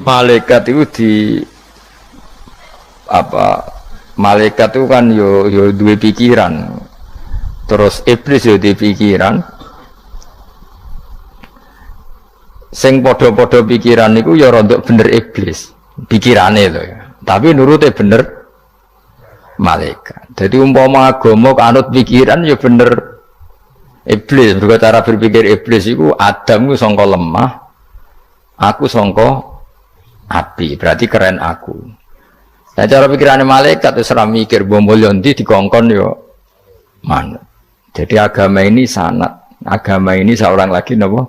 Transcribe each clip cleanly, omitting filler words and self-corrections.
Malaikat itu di apa? Malaikat itu kan yo dua pikiran. Terus iblis yo di pikiran. Sing podo-podo pikiran itu ya rontok bener iblis. Pikirane lho ya. Tapi nurute bener malaikat. Jadi umpama agama kanut pikiran ya bener iblis. Mergo cara berpikir iblis itu Adam itu sangka lemah, aku sangka api, berarti keren aku. Nah cara pikirannya malaikat itu serah mikir bombolyo ndi dikongkon yo manut. Jadi agama ini sanat, agama ini seorang lagi napa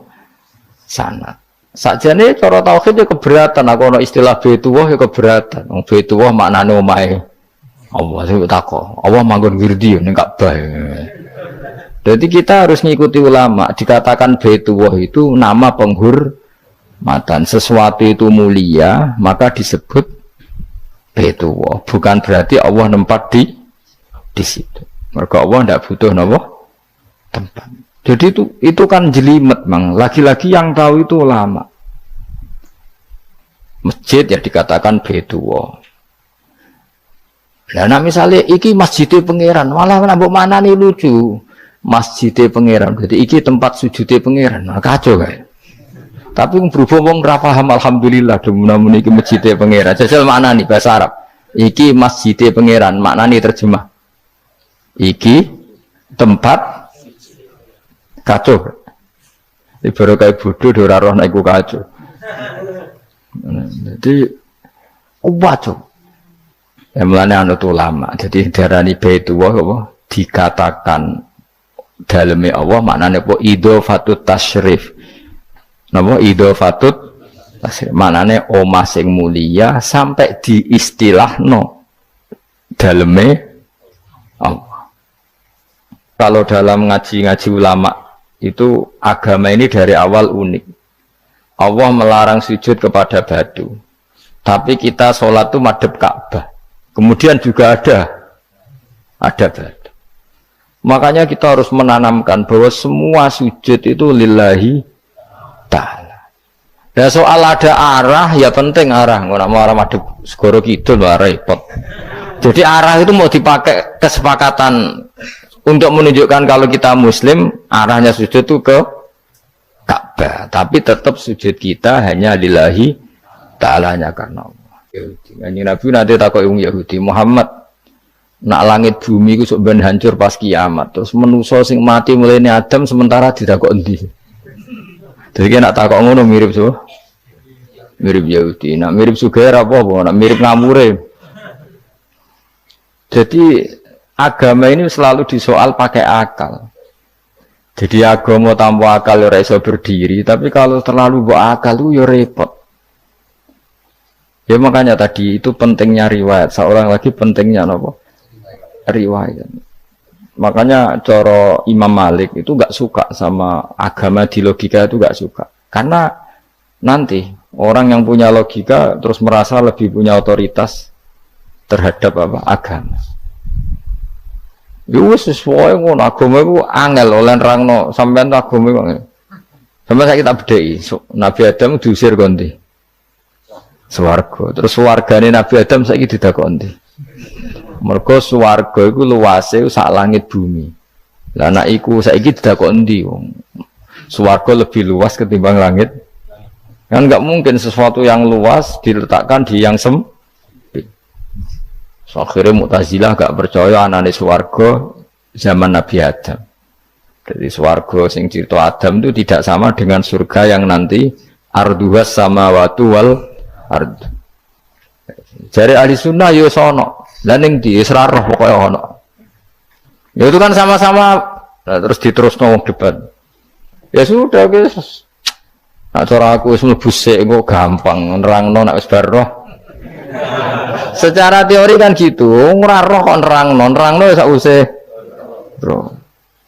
sanat. Sakjane cara tauhid ya keberatan, aku ana istilah Baitullah ya keberatan. Wong Baitullah maknane omahe Allah sing takok. Allah manggon wirdi ning Ka'bah. Jadi kita harus ngikuti ulama, dikatakan Baitullah itu nama penghormatan. Sesuatu itu mulia, maka disebut Baitullah. Bukan berarti Allah nempat di situ. Mergo Allah tidak butuh napa tempat. Jadi itu kan jelimet, Mang. Lagi-lagi yang tahu itu ulama. Masjid ya dikatakan Baitullah. Nah, misalnya iki masjidnya pangeran, malah nambah mana nih lucu. Masjidnya pangeran, jadi iki tempat sujudnya pangeran. Nah, kacau kan? Tapi berhubung wong ra paham alhamdulillah demun iki masjidnya pangeran. Jajal mana nih bahasa Arab? Iki masjidnya pangeran, maknane terjemah. Iki tempat kacau. Ibarat kayak bodoh ora roh nek iku kacau. Jadi kacau. Ya mulane anut ulama. Jadi darani Baitullah apa dikatakan daleme Allah maknane apa idhofatut tasyrif. Napa idhofatut tasyrif maknane omah sing mulia sampai diistilahno daleme Allah. Kalau dalam ngaji-ngaji ulama itu agama ini dari awal unik. Allah melarang sujud kepada batu. Tapi kita sholat itu madhep Ka'bah. Kemudian juga ada batu. Makanya kita harus menanamkan bahwa semua sujud itu lillahi ta'ala. Dan soal ada arah, ya penting arah. Nggak mau arah madhep segoro kidul, repot. Jadi arah itu mau dipakai kesepakatan untuk menunjukkan kalau kita muslim, arahnya sujud itu ke Ka'bah. Tapi tetap sujud kita hanya lillahi ta'alanya karena Allah. Kanjeng Nabi nanti takut wong Yahudi, Muhammad nak langit bumi ku sok ben hancur pas kiamat. Terus manusa sing mati mulai Adam sementara ditakok endi. Jadi nak takok ngono mirip so. Mirip Yahudi. Nak mirip Sugair apa? Nak mirip ngamure. Jadi agama ini selalu disoal pakai akal. Jadi agama tanpa akal ora iso berdiri, tapi kalau terlalu bawa akal itu ya repot. Ya makanya tadi itu pentingnya riwayat. Seorang lagi pentingnya apa? Riwayat. Makanya coro Imam Malik itu gak suka sama agama di logika itu gak suka. Karena nanti orang yang punya logika terus merasa lebih punya otoritas terhadap apa? Agama. Yo wis sesuai ngono agama iku angel oleh nerangno sampean agama iku. Sampai saya kita bedheki, Nabi Adam diusir kondi. Swarga. Terus swargane Nabi Adam saiki didakoni. Mergo swarga iku luase sak langit bumi. Lah nek iku saiki didakoni ndi wong. Swarga lebih luas ketimbang langit. Kan enggak mungkin sesuatu yang luas diletakkan di yang sempit. So, akhirnya Mu'tazilah gak percaya anane swarga zaman Nabi Adam. Jadi swarga sing cerita Adam itu tidak sama dengan surga yang nanti arduhas samawati wal ard. Jari ahli sunnah yo sono, lan ning di Isra roh pokoke ono. Ya itu kan sama-sama terus diterusno wong debat. Ya sudah guys. Nah cara aku wis mlebu sik kok gampang nerangno nek wis bar roh. Secara teori kan gitu, ora roh kok nerangno ya sakwise roh.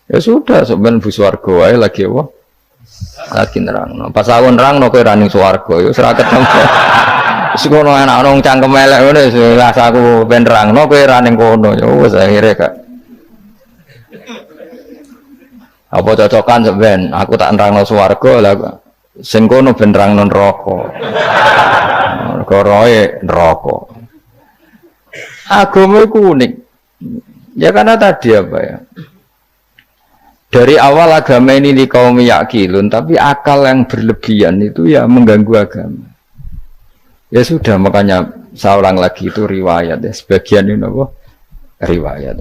Ya sudah sampeyan bu swarga wae lagi apa? Lagi nerangno. Pas aku nerangno kowe ra ning swarga ya ora ketemu. Wis kono anak nang cangkem elek ngono wis aku ben nerangno kowe ra ning kono ya wis akhire gak. Apa cocokan sampean aku tak nerangno swarga lah Sing kono ben nerangno neraka. Koroe neraka. Agama itu unik. Ya karena tadi apa ya? Dari awal agama ini di kaum yakilun, tapi akal yang berlebihan itu ya mengganggu agama. Ya sudah, makanya saya ulang lagi itu riwayat ya. Sebagian ini apa? Riwayat.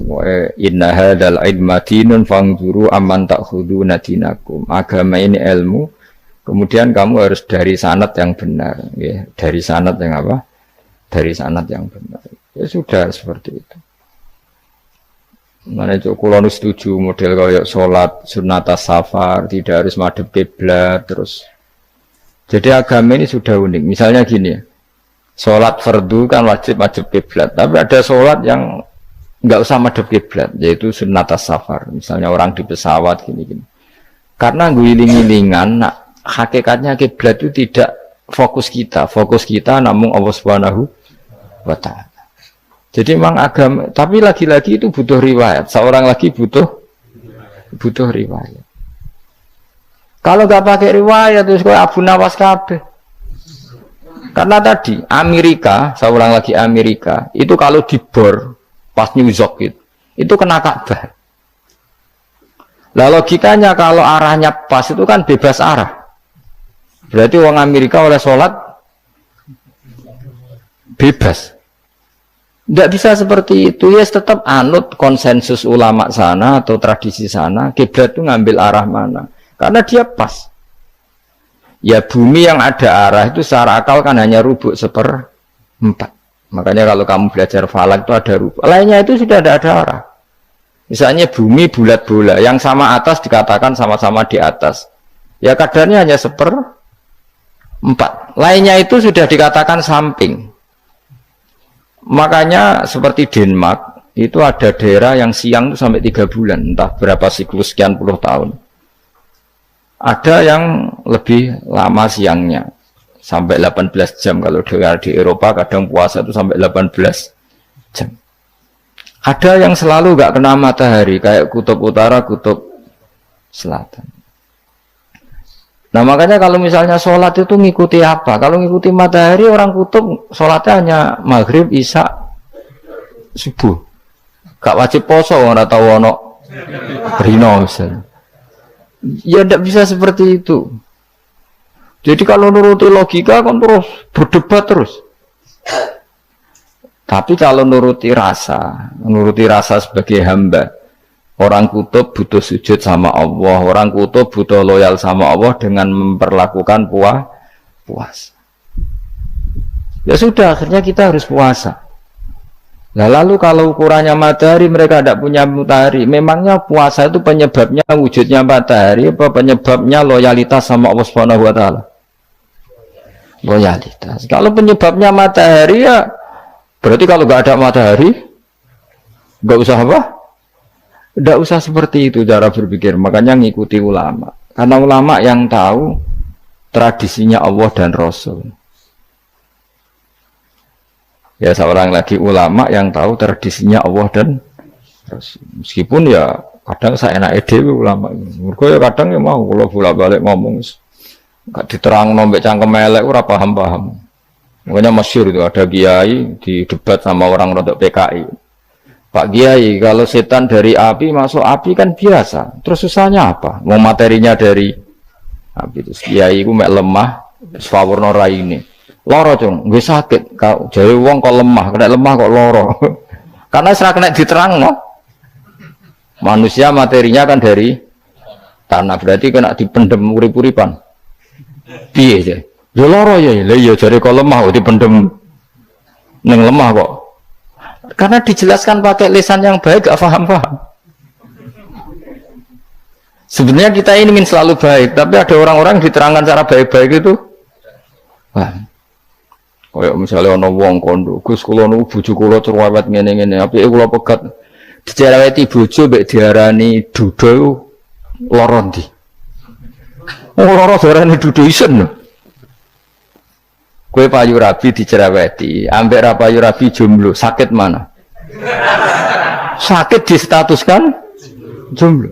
Inna hadzal ilma dinun fangzuru amman ta'khuduna dinakum. Agama ini ilmu. Kemudian kamu harus dari sanad yang benar, ya. Dari sanad yang apa? Dari sanad yang benar. Ya sudah seperti itu. Mana itu kalau setuju model kayak sholat sunat safar tidak harus madhep kiblat terus. Jadi agama ini sudah unik. Misalnya gini ya, sholat fardu kan wajib kiblat, tapi ada sholat yang nggak usah madhep kiblat, yaitu sunat safar. Misalnya orang di pesawat gini-gini. Karena guling-gilingan, hakikatnya kiblat itu tidak fokus kita namun Allah Subhanahu wa Ta'ala. Jadi memang agama, tapi lagi-lagi itu butuh riwayat. Seorang lagi butuh riwayat. Kalau nggak pakai riwayat terus kayak Abu Nawas kabeh. Karena tadi Amerika, seorang lagi Amerika, itu kalau dibor pas New York itu kena Ka'bah. Lah logikanya kalau arahnya pas itu kan bebas arah. Berarti orang Amerika oleh sholat bebas. Tidak bisa seperti itu, ya tetap anut konsensus ulama sana atau tradisi sana, kiblat itu ngambil arah mana, karena dia pas. Ya bumi yang ada arah itu secara akal kan hanya rubuk 1/4. Makanya kalau kamu belajar falak itu ada rubuk, lainnya itu sudah ada arah. Misalnya bumi bulat bola, yang sama atas dikatakan sama-sama di atas, ya kadarnya hanya 1/4, lainnya itu sudah dikatakan samping. Makanya seperti Denmark itu ada daerah yang siang itu sampai 3 bulan, entah berapa siklus sekian puluh tahun. Ada yang lebih lama siangnya sampai 18 jam. Kalau di Eropa kadang puasa itu sampai 18 jam. Ada yang selalu nggak kena matahari kayak kutub utara, kutub selatan. Nah makanya kalau misalnya sholat itu ngikuti apa? Kalau ngikuti matahari, orang kutub sholatnya hanya maghrib, isya, subuh. Gak wajib poso, orang tahu ono rino misalnya. Ya tidak bisa seperti itu. Jadi kalau nuruti logika kan terus berdebat terus. Tapi kalau nuruti rasa sebagai hamba. Orang kutub butuh sujud sama Allah, orang kutub butuh loyal sama Allah dengan memperlakukan puasa. Ya sudah, akhirnya kita harus puasa. Nah, lalu kalau ukurannya matahari, mereka tidak punya matahari. Memangnya puasa itu penyebabnya wujudnya matahari, apa penyebabnya loyalitas sama Allah Subhanahu wa Ta'ala? Loyalitas. Kalau penyebabnya matahari ya, berarti kalau nggak ada matahari, nggak usah apa? Tidak usah seperti itu cara berpikir. Makanya ngikuti ulama. Karena ulama yang tahu tradisinya Allah dan Rasul. Ya seorang lagi ulama yang tahu tradisinya Allah dan Rasul. Meskipun ya kadang saya enak dewe ulama. Mereka ya kadang ya mau kalau bolak-balik ngomong gak diterang nombek cangkem elek ora paham-paham. Makanya masyhur itu ada kiai di debat sama orang rodok PKI. Pak Kiai, kalau setan dari api masuk api kan biasa. Terus susahnya apa? Mau materinya dari api. Terus Kiai itu mek lemah, sawurna raine. Loro cung, gue sakit. Kau jadi wong kok lemah, kena lemah kok loro. Karena serak kena diterang no. Manusia materinya kan dari tanah, berarti kena dipendem urip-uripan. Piye aja? Ya loro ya, lah ya jare kok lemah kok dipendem ning lemah kok. Karena dijelaskan pakai lisan yang baik, gak paham-paham. Sebenarnya kita ini ingin selalu baik, tapi ada orang-orang diterangkan cara baik-baik itu. Wah, kayak misalnya ono wong kondo, Gus kula nu bojo kula cerewet ngene-ngene, apike kula pegat dicereweti bojo mbek diarani duda lara ndi. Oh, lara diarani duda isen. Kue payu rabi dicereweti, ambek ra payu rabi jomblo, sakit mana? Sakit distatuskan jomblo.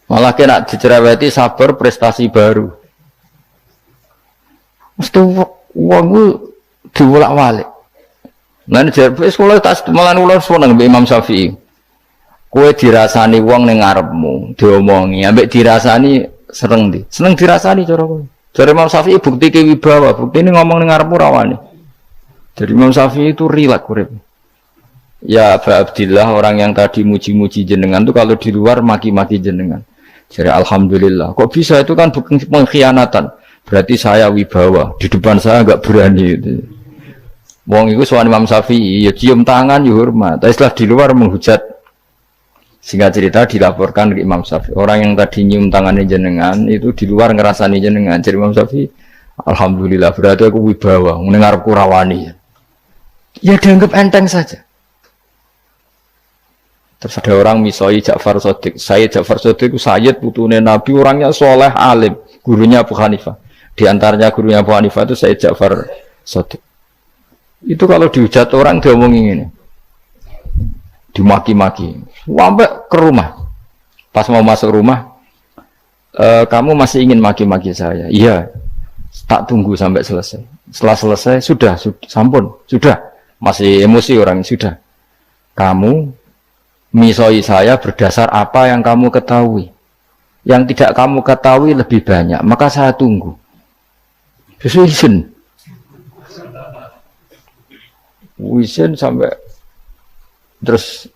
Malah kena dicereweti sabar prestasi baru. Mesti wong ku diwolak-walik. Lan jare sekolah tas malah ular seneng Imam Syafi'i. Kowe dirasani wong ning ngarepmu, diomongi, ambek dirasani seneng ndi? Seneng dirasani cara kowe. Jare Imam Syafi'i bukti ke wibawa, bukti ini ngomong ning ngarepmu rawani. Jadi Imam Syafi'i itu rileks urip. Ya Aba Abdillah, orang yang tadi muji-muji jenengan itu kalau di luar maki-maki jenengan. Jadi alhamdulillah. Kok bisa itu kan bukan pengkhianatan. Berarti saya wibawa, di depan saya enggak berani itu. Wong iku sowan Imam Syafi'i, ya cium tangan ya hormat. Tapi setelah di luar menghujat. Singkat cerita dilaporkan ke Imam Syafi'i. Orang yang tadi nyium tangannya jenengan itu di luar ngerasani jenengan. Jadi Imam Syafi'i, alhamdulillah berarti aku wibawa, mendengarku rawani. Ya dianggap enteng saja. Terus ada orang misoi Ja'far Shadiq. Sayyid Ja'far Shadiq itu Sayyid putune Nabi, orangnya soleh alim, gurunya Abu Hanifah. Di antaranya gurunya Abu Hanifah itu Sayyid Ja'far Shadiq. Itu kalau dihujat orang diomongin ini, dimaki-maki, sampai ke rumah. Pas mau masuk rumah, kamu masih ingin maki-maki saya? Iya. Tak tunggu sampai selesai. Setelah selesai, sudah, sampun, sudah. Masih emosi orang, sudah. Kamu misoi saya berdasar apa yang kamu ketahui. Yang tidak kamu ketahui lebih banyak, maka saya tunggu. Izin sampai terus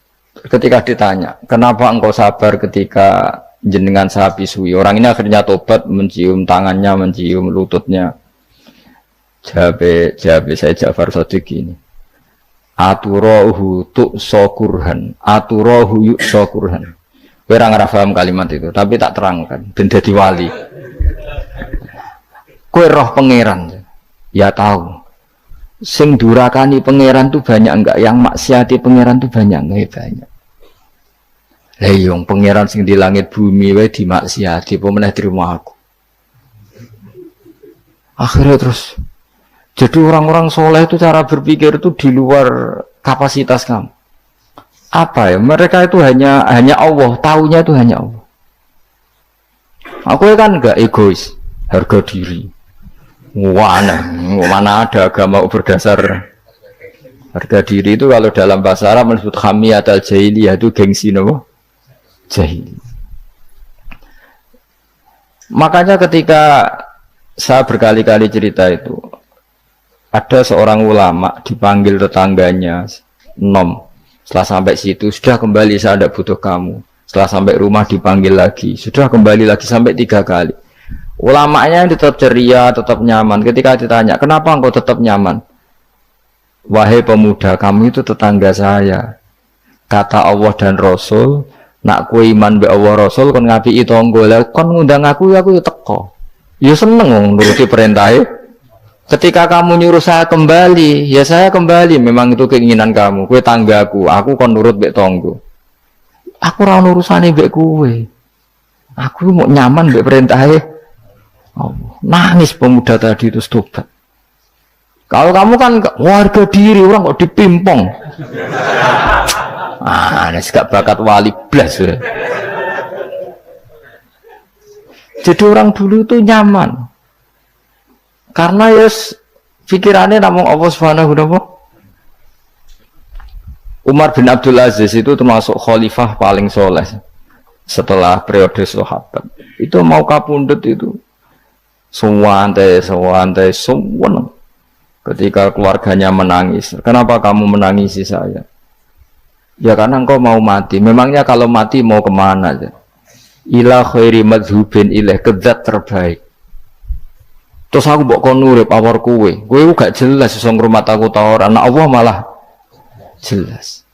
ketika ditanya, kenapa engkau sabar ketika jenengan saya pisui? Orang ini akhirnya tobat, mencium tangannya, mencium lututnya. Jawab saya Ja'far Shadiq ini. Aturahu tu'sokurhan, aturahu yu'sokurhan. Kowe ora ngrafaham kalimat itu, tapi tak terangkan ben dadi wali. Kowe roh pangeran. Ya tahu. Sing durakani pangeran tuh banyak enggak? Yang maksiati pangeran tuh banyak enggak? Banyak. Lah yung pangeran sing di langit bumi wae dimaksiati, apa meneh terima aku. Akhirnya terus jadi orang-orang soleh itu cara berpikir itu di luar kapasitas kamu. Apa ya? Mereka itu hanya Allah, taunya itu hanya Allah. Aku kan enggak egois, harga diri. Mana ada agama berdasar harga diri itu kalau dalam bahasa Arab disebut hamiyat al-jahiliyah itu gengsi nopo? Jahili. Makanya ketika saya berkali-kali cerita itu, ada seorang ulama dipanggil tetangganya, nom. Setelah sampai situ, sudah kembali, saya tidak butuh kamu. Setelah sampai rumah dipanggil lagi, sudah kembali lagi sampai 3 kali. Ulamanya tetap ceria, tetap nyaman. Ketika ditanya, kenapa engkau tetap nyaman? Wahai pemuda, kamu itu tetangga saya. Kata Allah dan Rasul, nak ku iman be Allah Rasul, kon ngapiki tangga, kon ngundang aku teko. Ya seneng nuruti perintahnya. Ketika kamu nyuruh saya kembali, ya saya kembali. Memang itu keinginan kamu. Kue tanggaku, aku kon nurut bek tonggo. Aku ora urusane bek kue. Aku mau nyaman bek perintahnya. Oh, nangis pemuda tadi itu tobat. Kalau kamu kan warga diri, orang kok dipimpong. Gak bakat wali blas. Ya. Jadi orang dulu itu nyaman. Karena yes pikirannya namun Allah Subhanahu wa ta'ala. Umar bin Abdul Aziz itu termasuk khalifah paling soleh setelah periode sahabat. Itu mau kapundhut itu sewantai. Ketika keluarganya menangis, kenapa kamu menangisi saya? Ya karena engkau mau mati. Memangnya kalau mati mau kemana aja? Ila khairi madhubin ilaih, kedat terbaik. Terus aku mbok kon urip awar kowe gak jelas iso ngrumat aku ta ora. Anak Allah malah jelas.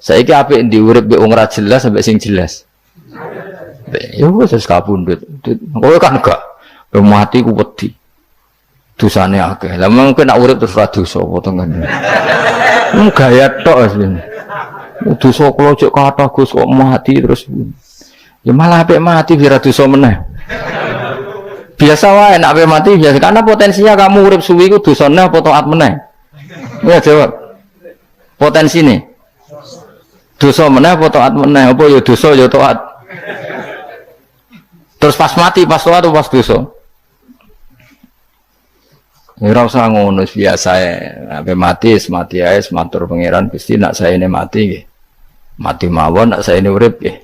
Saiki apik ndi urip mbek wong ora jelas sampai sing jelas. Ya wis kapundhut. Kowe kan gak mati ku wedi. Dosane akeh. Lah mengko nek urip terus ora dosa apa to kan. Gaya tok asline. Dosa kula cek kathah Gus kok mati terus. Ya malah apik mati biar dosa meneh. Biasa wae nek ape mati biasa karena potensinya kamu urip suwi ku dosane apa taat meneh. Ya jawab. Potensine. Dosa meneh apa taat meneh? Apa ya dosa ya taat. Terus pas mati, pas tua atau pas dosa? Ya ora usah ngono biasa ya. Sampai mati ae matur pangeran Gusti nak saene mati nggih. Mati mawon nak saene urip nggih.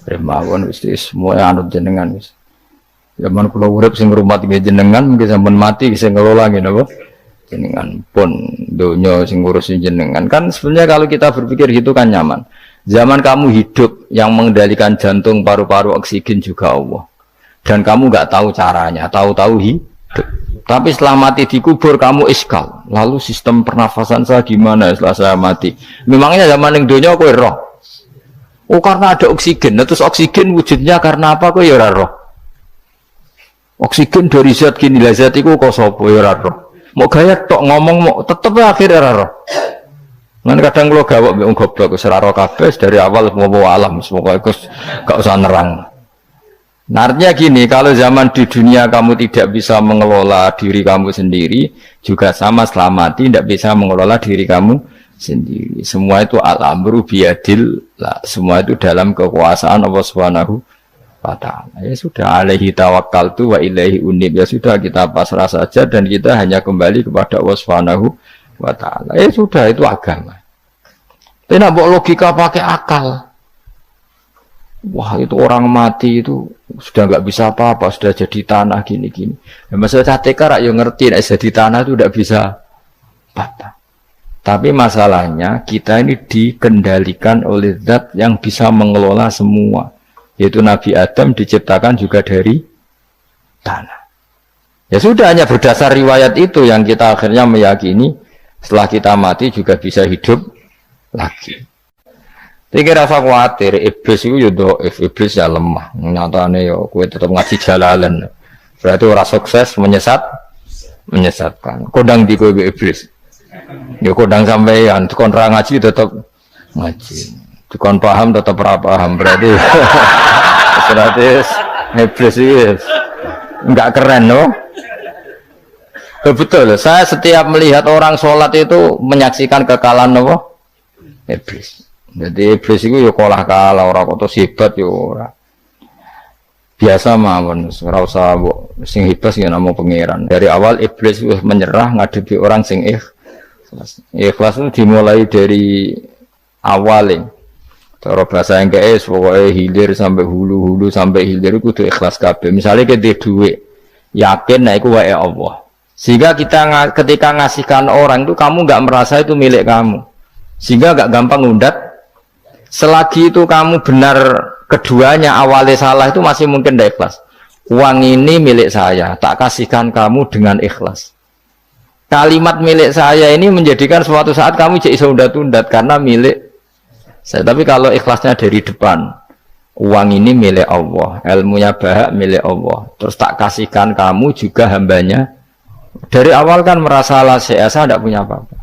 Urip mawon Gusti semua anut jenengan wis. Zaman kula urip sing ngrumat nggih jenengan mungkin sampean mati sing ngelola nggih napa? Jenengan pun donya sing ngurusin jenengan. Kan sebenarnya kalau kita berpikir gitu kan nyaman. Zaman kamu hidup yang mengendalikan jantung, paru-paru, oksigen juga Allah. Dan kamu nggak tahu caranya, tahu-tahu hidup. Tapi setelah mati dikubur kamu iskal. Lalu sistem pernafasan saya gimana setelah saya mati? Memangnya zaman yang dunia kowe roh. Oh karena ada oksigen. Nah, terus oksigen wujudnya karena apa kowe ya ora roh? Oksigen dari zat gini lah zat iku kok sapa ya ora roh. Mau gaya tok ngomong mau tetep akhir ora roh. Lan kadang kula gawok mbek wong goblok wis ora roh kabeh dari awal mau alam semoga gak usah nerang. Nah, artinya gini, kalau zaman di dunia kamu tidak bisa mengelola diri kamu sendiri, juga sama setelah mati tidak bisa mengelola diri kamu sendiri. Semua itu al-amru biyadil, semua itu dalam kekuasaan Allah Subhanahu wa ta'ala. Ya sudah, alaihi tawakkaltu wa ilaihi unib. Ya sudah, kita pasrah saja dan kita hanya kembali kepada Allah Subhanahu wa ta'ala. Ya sudah, itu agama. Tapi nak logika pakai akal. Wah itu orang mati itu sudah nggak bisa apa-apa, sudah jadi tanah gini-gini. Ya, masalah catekar yang ngerti, nah, jadi tanah itu tidak bisa apa-apa. Tapi masalahnya kita ini dikendalikan oleh zat yang bisa mengelola semua. Yaitu Nabi Adam diciptakan juga dari tanah. Ya sudah hanya berdasar riwayat itu yang kita akhirnya meyakini setelah kita mati juga bisa hidup lagi. Tapi rasa khawatir, iblis itu ya iblis ya lemah. Nyatanya ya kue tetap ngaji jalalan. Berarti orang sukses menyesatkan. Kodang di kue iblis. Ya kodang sampeyan, tukon ra ngaji tetap ngaji. Tukon paham tetap ra paham. Berarti iblis itu enggak keren loh. Betul, saya setiap melihat orang sholat itu menyaksikan kekalahan apa? Iblis. Jadi iblis itu ya kalah orang kok hebat ya ora. Biasa mawon, ora usah sing hebat ya namung pangeran. Dari awal iblis wis menyerah ngadepi orang sing ikhlas. Ikhlas itu dimulai dari awalnya. Cara bahasa Inggris pokoknya hilir sampai hulu sampai hilir itu kudu ikhlas kabeh. Misalnya kita duit, yakin nek iku wae Allah. Sehingga kita ketika ngasihkan orang itu kamu nggak merasa itu milik kamu. Sehingga nggak gampang ngundat. Selagi itu kamu benar keduanya awalnya salah itu masih mungkin tidak ikhlas. Uang ini milik saya, tak kasihkan kamu dengan ikhlas. Kalimat milik saya ini menjadikan suatu saat kamu jadi undat-undat karena milik saya. Tapi kalau ikhlasnya dari depan, uang ini milik Allah, ilmunya bahak milik Allah. Terus tak kasihkan kamu juga hambanya. Dari awal kan merasa saya tidak punya apa-apa.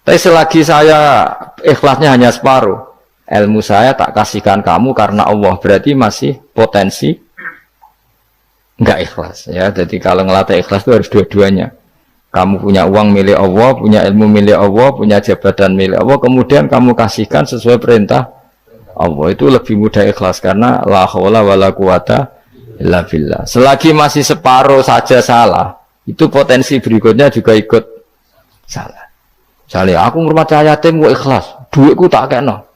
Tapi selagi saya ikhlasnya hanya separuh. Ilmu saya tak kasihkan kamu karena Allah, berarti masih potensi enggak ikhlas ya. Jadi kalau ngelatih ikhlas itu harus dua-duanya. Kamu punya uang milik Allah, punya ilmu milik Allah, punya jabatan milik Allah, kemudian kamu kasihkan sesuai perintah Allah, itu lebih mudah ikhlas karena la haula wala quwata illa billah. Selagi masih separuh saja salah, itu potensi berikutnya juga ikut salah. Misalnya aku ngurmat yatim gua ikhlas, duitku tak kena.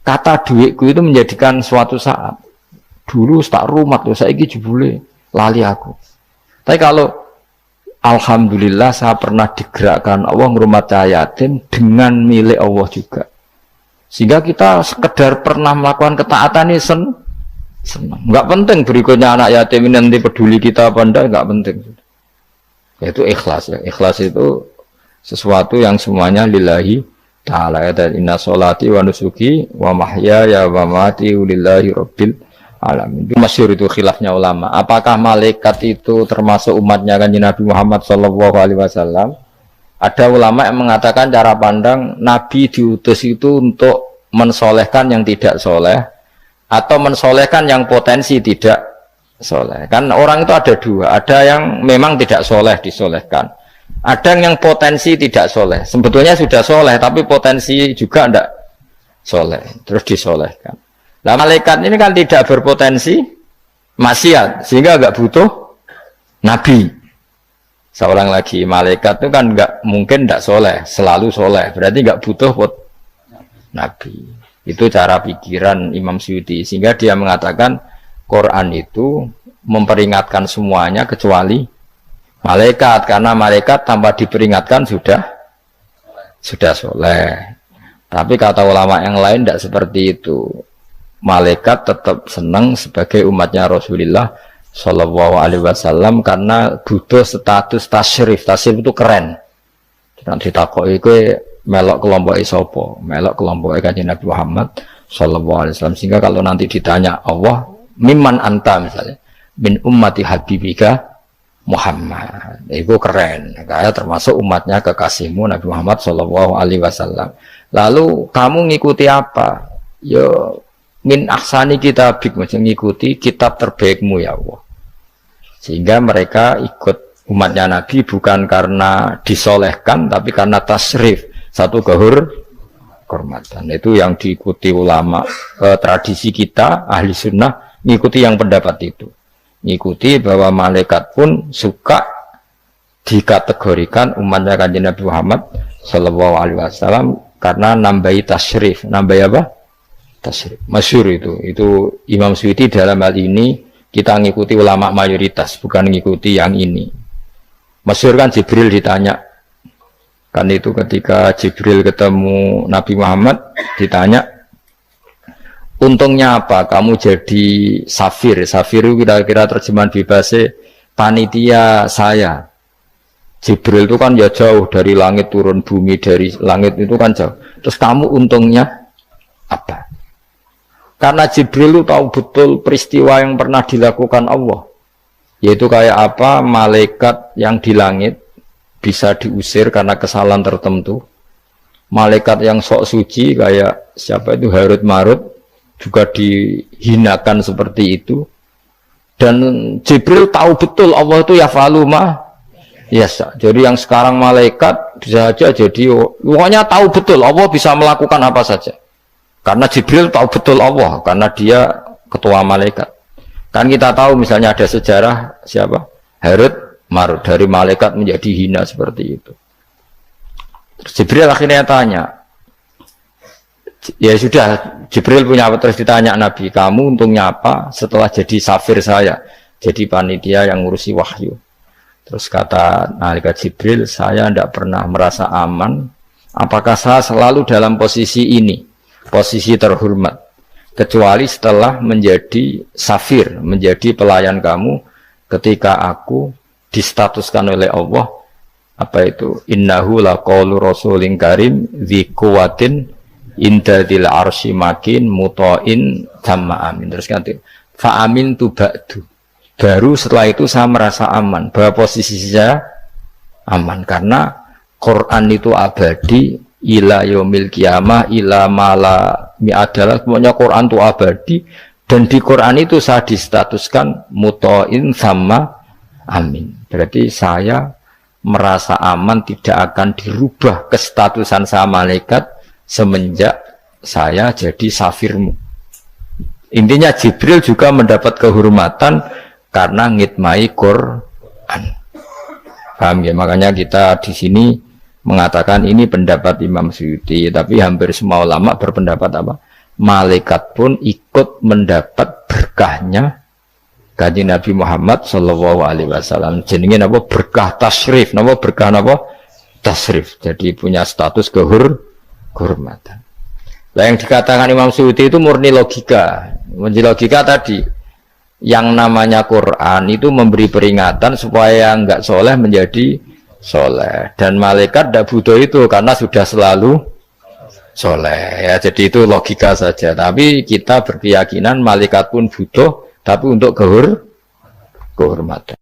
Kata duitku itu menjadikan suatu saat dulu tak rumah tuh saya jebule lali aku. Tapi kalau alhamdulillah saya pernah digerakkan Allah ngurmat yatim dengan milik Allah juga. Sehingga kita sekedar pernah melakukan ketaatan ini senang. Enggak penting berikutnya anak yatim ini nanti peduli kita apa enggak, enggak penting. Yaitu ikhlas ya. Ikhlas itu sesuatu yang semuanya lillahi ta'ala. Dan inna sholati wa nusuki wa mahyaya wa mamati lillahi rabbil alamin. Itu masyhur itu khilafnya ulama. Apakah malaikat itu termasuk umatnya Kanjeng Nabi Muhammad sallallahu alaihi wasallam? Ada ulama yang mengatakan cara pandang Nabi diutus itu untuk mensolehkan yang tidak soleh atau mensolehkan yang potensi tidak soleh. Kan orang itu ada dua, ada yang memang tidak soleh disolehkan, ada yang potensi tidak soleh, sebetulnya sudah soleh tapi potensi juga tidak soleh, terus disolehkan. Nah malaikat ini kan tidak berpotensi maksiat sehingga nggak butuh nabi. Seorang lagi, malaikat itu kan nggak mungkin nggak soleh, selalu soleh, berarti nggak butuh nabi. Itu cara pikiran Imam Suyuti, sehingga dia mengatakan Quran itu memperingatkan semuanya kecuali malaikat, karena malaikat tanpa diperingatkan sudah soleh. Tapi kata ulama yang lain tidak seperti itu. Malaikat tetap senang sebagai umatnya Rasulullah Shallallahu Alaihi Wasallam karena butuh status tasyrif. Tasyrif itu keren. Nanti ditakoki kowe melok kelompok sopo, melok kelompok Kanjeng Nabi Muhammad Shallallahu Alaihi Wasallam. Sehingga kalau nanti ditanya Allah, mimman anta misalnya, min ummati habibika Muhammad, itu keren. Kayak termasuk umatnya kekasihmu Nabi Muhammad Shallallahu Alaihi Wasallam. Lalu kamu ngikuti apa? Yo min ahsani kitabik, macam ngikuti kitab terbaikmu ya Allah. Sehingga mereka ikut umatnya Nabi bukan karena disolehkan, tapi karena tasrif, satu kehormatan. Itu yang diikuti ulama. Tradisi kita ahli sunnah ngikuti yang pendapat itu. Ngikuti bahwa malaikat pun suka dikategorikan umatnya Kanjeng Nabi Muhammad Shallallahu Alaihi Wasallam karena nambahi tasrif. Nambahi apa? Tasrif. Masyhur itu Imam Suyuti dalam hal ini kita ngikuti ulama mayoritas, bukan ngikuti yang ini. Masyhur kan Jibril ditanya, kan itu ketika Jibril ketemu Nabi Muhammad ditanya, untungnya apa kamu jadi safir? Safir itu kira-kira terjemahan bebasnya panitia saya. Jibril itu kan ya jauh dari langit turun bumi, dari langit itu kan jauh. Terus kamu untungnya apa? Karena Jibril itu tahu betul peristiwa yang pernah dilakukan Allah. Yaitu kayak apa malaikat yang di langit bisa diusir karena kesalahan tertentu. Malaikat yang sok suci kayak siapa itu Harut Marut juga dihinakan seperti itu. Dan Jibril tahu betul Allah itu yafalu ma yasa. Jadi yang sekarang malaikat bisa saja jadi pokoknya tahu betul Allah bisa melakukan apa saja. Karena Jibril tahu betul Allah, karena dia ketua malaikat. Kan kita tahu misalnya ada sejarah siapa? Harut Marut, dari malaikat menjadi hina seperti itu. Terus Jibril akhirnya tanya, ya sudah, Jibril punya apa? Terus ditanya Nabi, kamu untungnya apa setelah jadi safir saya, jadi panitia yang ngurusi wahyu? Terus kata malaikat Jibril, saya tidak pernah merasa aman. Apakah saya selalu dalam posisi ini? Posisi terhormat, kecuali setelah menjadi safir, menjadi pelayan kamu ketika aku distatuskan oleh Allah apa itu innahu laqaulu rasulin karim dzi quwwatin inda dzil arsy makin muta'in tamma amin. Terus ganti fa amin tu ba'du, baru setelah itu saya merasa aman bahwa posisi saya aman karena Quran itu abadi ila yaumil qiyamah ila mala mi'adalah, semuanya Quran itu abadi dan di Quran itu saya distatuskan muta'in sama amin. Berarti saya merasa aman, tidak akan dirubah kestatusan saya malaikat semenjak saya jadi safirmu. Intinya Jibril juga mendapat kehormatan karena ngitmai Quran. Paham ya? Makanya kita di sini mengatakan ini pendapat Imam Suyuti, tapi hampir semua ulama berpendapat apa? Malaikat pun ikut mendapat berkahnya Kanjeng Nabi Muhammad Shallallahu Alaihi Wasallam. Jenenge apa? Berkah tasrif, apa berkah apa? Tasrif. Jadi punya status kehormatan. Nah, yang dikatakan Imam Suyuti itu murni logika. Murni logika tadi, yang namanya Quran itu memberi peringatan supaya enggak soleh menjadi soleh, dan malaikat tidak butuh itu karena sudah selalu soleh ya. Jadi itu logika saja, tapi kita berkeyakinan malaikat pun butuh, tapi untuk kehormatan.